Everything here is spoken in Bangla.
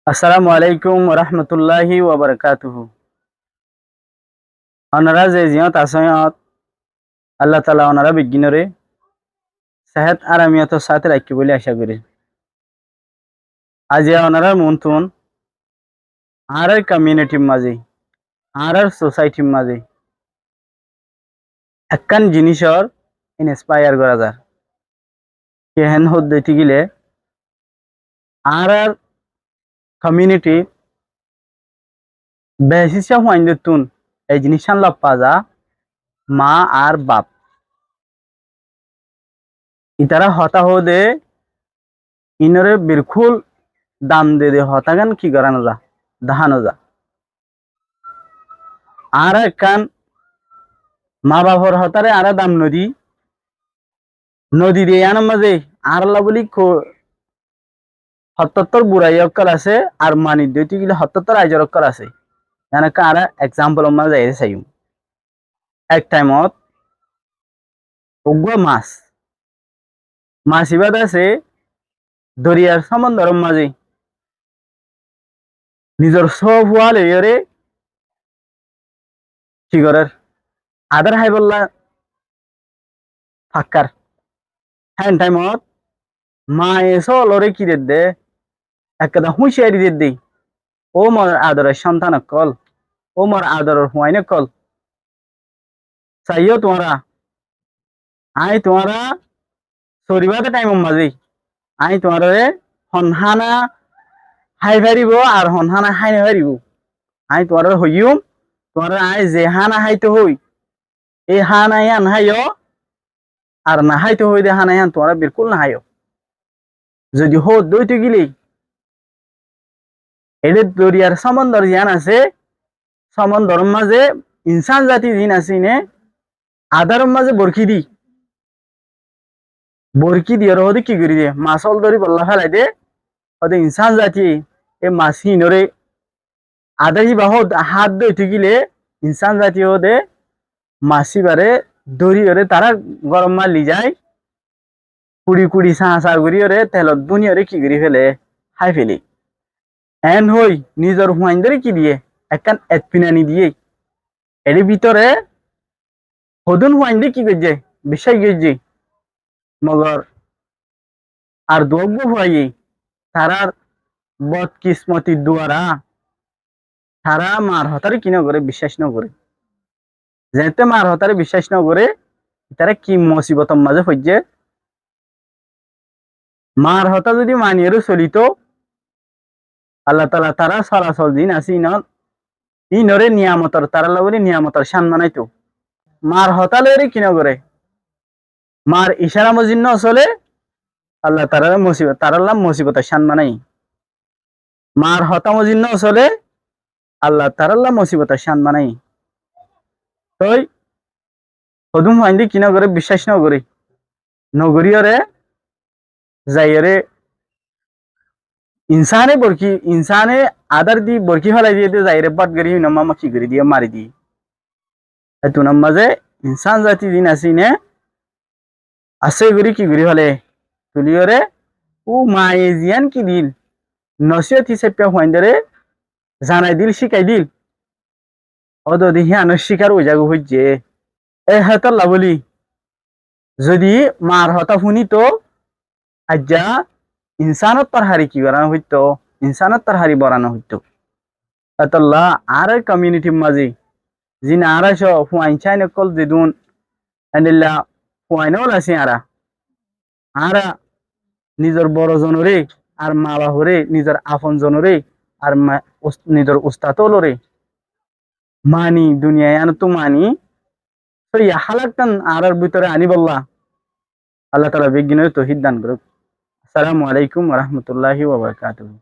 আসসালামু আলাইকুম রহমতুল্লাহি ওয়াবারাকাতুহু। ওনারা যে জিয়ত আসয়ত আল্লাহ তালা ওনারা বিজ্ঞানরে সেহাত আরামিয়ত সাথে রাখি বলে আশা করি। আজ ওনারা মন্থন আর কমিউনিটির মাঝে আর সোসাইটির মাঝে একখান জিনিসর ইন্সপায়ার করা যায় কেহেন হদ্দতি গিলে আর কমিউনিটি বেশিসা হুয়াইন্দুন এই জিনিস লাভ পা যা মা আর বাপ ইতারা হতা হদে ইনরে বিলকুল দাম দে হতাগান কি করানো যা দাহানো যা আর একখান মা বাপর হতারে আর দাম নদী নদী দিয়ে আনার মাঝে আর বলি সত্তর বুড়াই অক্কল আছে আর মানি দুইটি গিলে ৭০ আইজর অক্কল আছে এনেকা আর এক্সাম্পল মাঝে যাই চাইম এক টাইমত উগ্র মাছ ইবাদ আছে দরিয়ার সমন্দর মাঝে নিজের সব ওয়াল এরে কি করার আদার হাই বললা ফাক্কার হ্যান টাইমত মা এসো লরে কি দে একটা হুঁশিয়ারি দে ও মোর আদরের সন্তান কল ও মোর আদরের হুয়াইনে কল চাইও তোমারা আই তোমারা সরিবাতে টাইম মাঝে আই তোমার হনহানা হাই ফারিব আর হনহানা হাই ফারিব আই তোমার হইম তোমার আই যে হানা হাইতে হই এই হানাই আন হাইও আর না হাইতে হই দে হানাই আন তোমার বিলকুল না হাইও যদি হো দইতে গিলি এদের দরিয়ার সমন্দর জিয়ান আছে সমন্দর মাঝে ইনসান জাতি জিন আছে নে আদার মাঝে বরকি দিয়ে ওদের কি করি দিয়ে মাছল ধরি বল্লা ফেলাই দে ওদের ইনসান জাতি এ মাছি নরে আদাহি বাহ হাত দইতে গিলে ইনসান জাতি ওদে মাছি বারে দড়ি ওরে তারা গরম মারলি যায় কুড়ি কুড়ি চা করি ওরে তেলত বুনি ওরে কি করি ফেলে খাই ফেলি এন হই নিজের হুয়াইন ধরে কি দিয়ে একখান এতপিনানি দিয়ে এর ভিতরে হদুন হুয়াইন দিয়ে কি করছে বিশ্বাস করছে মগর আর দ্রব্য হুয়াই তারার বদ কিসমতির দুয়ারা তারা মার হতারে কি না করে বিশ্বাস না করে যেতে মার হতারে বিশ্বাস না করে তারা কি মুসিবতর মাঝে হইছে মার হতা যদি মানিয়েরও চলিত আল্লাহ তালা তারা সরাসর দিন আসি ইনরে নিয়ামতর তারা লগরে নিয়ামতর শান মানাইতো মার হতালে কিনা করে মার ইশারা মজিন্ন চলে আল্লাহ তারা মুসিবত তারাল্লাহ মুসিবতের শান মানাই মার হতা মজিন্ন চলে আল্লাহ তারাল্লাহ মুসিবতের শান মানাই তই হদুম হাইন্দি কিনা করে বিশ্বাস ন করে নগরীয়রে যাইরে ইনসানে আদার দি বরকি ফেলাই দিয়ে যাইরে বাট গড়ি মামা কি করে দিয়ে মারি দিয়ে তুনার মাঝে ইনসান জাতি দিন আসি নে আছে গড়ি কি গড়ি ফেলে তুলিওরে ও মায়ে জিয়ান কি দিল নসিহত হিসেবে হইন্দরে জানাই দিল শিখাই দিল অদ দেখি আনো শিকার ওই জায়গা হইছে এ হেতল্লা বলি যদি মার হতা শুনি তো আজ্জা ইনসানত তার হারি কি বানানো হইতো ইনসানত তার হারি বানানো হইতো হেতল্লা আর কমিউনিটির মাঝে জিন আড়াইশ হুয়াইন চাইন কল দিদুন এনিল্লা হুয়াইনও আছে আরা নিজের বড় জনরে আর মা বাহরে নিজের আপন জনরে আর নিজের উস্তাতলরে মানি দুনিয়ায় আনো তো মানি হালাকটান আর ভিতরে আনি বললা আল্লাহ তালা বিজ্ঞানের তৌহিদ দান করুক। আসসালামু আলাইকুম রহমতুল্লাহি ওয়া বারাকাতুহু।